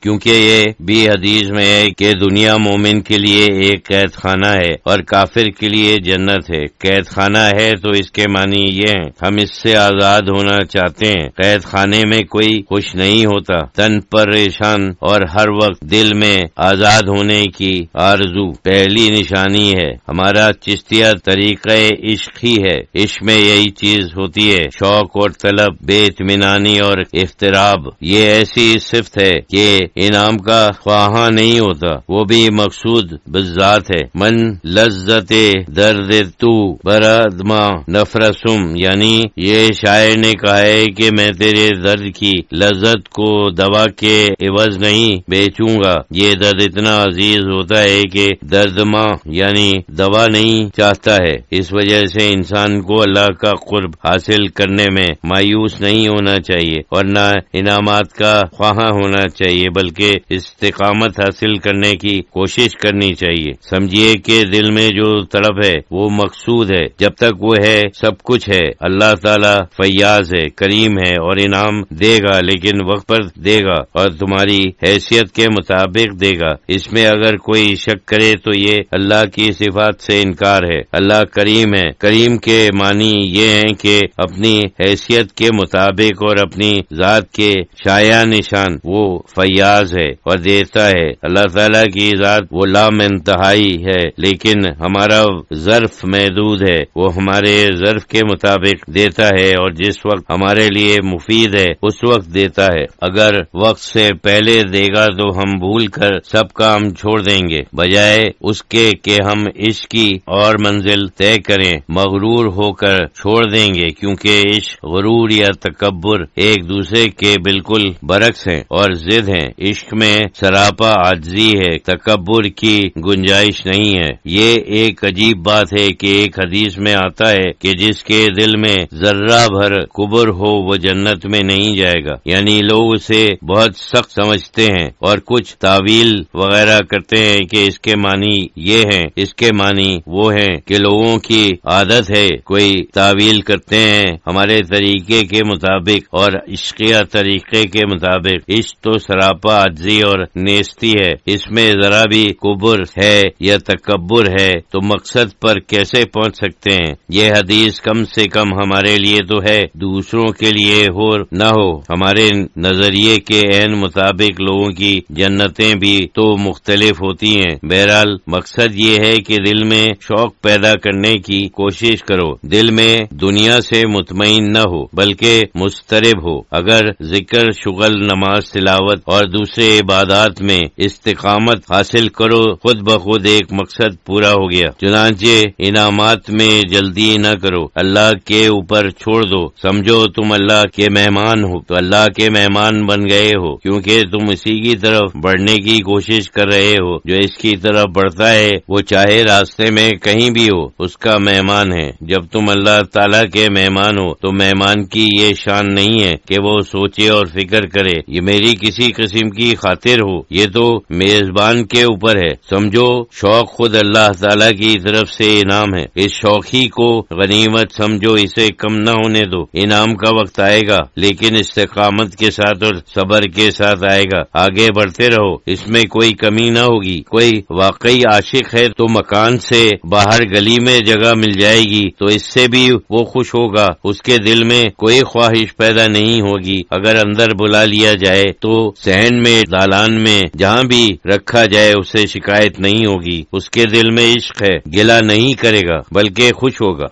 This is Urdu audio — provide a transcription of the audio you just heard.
کیونکہ یہ بھی حدیث میں ہے کہ دنیا مومن کے لیے ایک قید خانہ ہے اور کافر کے لیے جنت ہے۔ قید خانہ ہے تو اس کے معنی یہ ہیں ہم اس سے آزاد ہونا چاہتے ہیں۔ قید خانے میں کوئی خوش نہیں ہوتا، تن پریشان اور ہر وقت دل میں آزاد ہونے کی آرزو پہلی نشانی ہے۔ ہمارا چشتیہ طریقہ عشق ہی ہے، عشق میں یہی چیز ہوتی ہے، شوق اور طلب، بے اطمینانی اور اضطراب۔ یہ ایسی صفت ہے کہ انعام کا خواہاں نہیں ہوتا، وہ بھی مقصود بالذات ہے۔ من لذت درد تو برادما نفرسم، یعنی یہ شاعر نے کہا ہے کہ میں تیرے درد کی لذت کو دوا کے عوض نہیں بیچوں گا۔ یہ درد اتنا عزیز ہوتا ہے کہ دردما یعنی دوا نہیں چاہتا ہے۔ اس وجہ سے انسان کو اللہ کا قرب حاصل کرنے میں مایوس نہیں ہونا چاہیے اور نہ انعامات کا خواہاں ہونا چاہیے، بلکہ استقامت حاصل کرنے کی کوشش کرنی چاہیے۔ سمجھیے کہ دل میں جو تڑپ ہے وہ مقصود ہے، جب تک وہ ہے سب کچھ ہے۔ اللہ تعالیٰ فیاض ہے، کریم ہے اور انعام دے گا، لیکن وقت پر دے گا اور تمہاری حیثیت کے مطابق دے گا۔ اس میں اگر کوئی شک کرے تو یہ اللہ کی صفات سے انکار ہے۔ اللہ کریم ہے، کریم کے معنی یہ ہیں کہ اپنی حیثیت کے مطابق اور اپنی ذات کے شایع نشان وہ فیاض ہے اور دیتا ہے۔ اللہ تعالیٰ کی ذات وہ لام انتہائی ہے، لیکن ہمارا ظرف محدود ہے، وہ ہمارے ظرف کے مطابق دیتا ہے اور جس وقت ہمارے لیے مفید ہے اس وقت دیتا ہے۔ اگر وقت سے پہلے دے گا تو ہم بھول کر سب کام چھوڑ دیں گے، بجائے اس کے کہ ہم عشق کی اور منزل طے کریں، مغرور ہو کر چھوڑ دیں گے، کیونکہ عشق، غرور یا تکبر ایک دوسرے کے بالکل برعکس ہیں اور ضد ہیں۔ عشق میں سراپا عاجزی ہے، تکبر کی گنجائش نہیں ہے۔ یہ ایک عجیب بات ہے کہ ایک حدیث میں آتا ہے کہ جس کے دل میں ذرہ بھر کبر ہو وہ جنت میں نہیں جائے گا، یعنی لوگ اسے بہت سخت سمجھتے ہیں اور کچھ تعویل وغیرہ کرتے ہیں کہ اس کے معنی یہ ہیں، اس کے معنی وہ ہیں کہ لوگوں کی عادت ہے، کوئی تعویل کرتے ہیں ہمارے طریقے کے مطابق اور عشقیہ طریقے کے مطابق۔ عشق تو سراپا عاجزی اور نیستی ہے، اس میں ذرا بھی کبر ہے یا تکبر ہے تو مقصد پر کیسے پہنچ سکتے ہیں؟ یہ حدیث کم سے کم ہمارے لیے تو ہے، دوسروں کے لیے ہو نہ ہو، ہمارے نظریے کے عین مطابق لوگوں کی جنتیں بھی تو مختلف ہوتی ہیں۔ بہرحال مقصد یہ ہے کہ دل میں شوق پیدا کرنے کی کوشش کرو، دل میں دنیا سے مطمئن نہ ہو بلکہ مضطرب ہو۔ اگر ذکر، شغل، نماز، تلاوت اور دوسرے عبادات میں استقامت حاصل کرو، خود بخود ایک مقصد پورا ہو گیا۔ چنانچہ انعامات میں جلدی نہ کرو، اللہ کے اوپر چھوڑ دو۔ سمجھو تم اللہ کے مہمان ہو تو اللہ کے مہمان بن گئے ہو، کیونکہ تم اسی کی طرف بڑھنے کی کوشش کر رہے ہو۔ جو اس کی طرف بڑھتا ہے وہ چاہے راستے میں کہیں بھی ہو اس کا مہمان ہے۔ جب تم اللہ تعالیٰ کے مہمان ہو تو مہمان کی یہ شان نہیں ہے کہ وہ سوچے اور فکر کرے یہ میری کسی قسم کی خاطر ہو، یہ تو میزبان کے اوپر ہے۔ سمجھو شوق خود اللہ تعالیٰ کی طرف سے انعام ہے، اس شوقی کو غنیمت سمجھو، اسے کم نہ ہونے دو۔ انعام کا وقت آئے گا لیکن استقامت کے ساتھ اور صبر کے ساتھ آئے گا۔ آگے بڑھتے رہو، اس میں کوئی کمی نہ ہوگی۔ کوئی واقعی عاشق ہے تو مکان سے باہر گلی میں جگہ مل جائے گی تو اس سے بھی وہ خوش ہوگا، اس کے دل میں کوئی خواہش پیدا نہیں ہوگی۔ اگر اندر بلا لیا جائے تو صحن میں، دالان میں، جہاں بھی رکھا جائے اسے شکایت نہیں ہوگی، اس کے دل میں عشق ہے، گلہ نہیں کرے گا بلکہ خوش ہوگا۔